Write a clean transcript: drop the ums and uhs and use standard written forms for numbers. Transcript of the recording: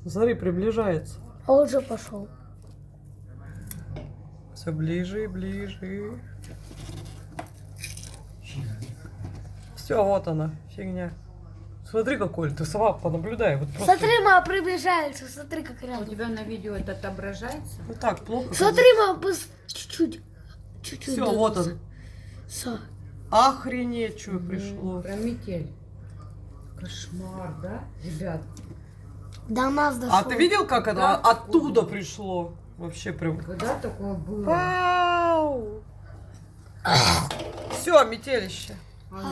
Смотри, приближается. А он уже пошел. Все ближе и ближе. Все, вот она, фигня. Смотри, какой ты сова, понаблюдай. Вот просто... Смотри, мама приближается. Смотри, как У рядом. тебя на видео это отображается? Ну так, плохо. Смотри, мама, чуть-чуть. Чуть-чуть. Все, вот он. Все. Охренеть, что пришло. Про метель. Кошмар, да, ребят? До нас дошло. А ты видел, как это Да, оттуда пришло? Вообще прям... Когда такое было? Вау! Все, метелище.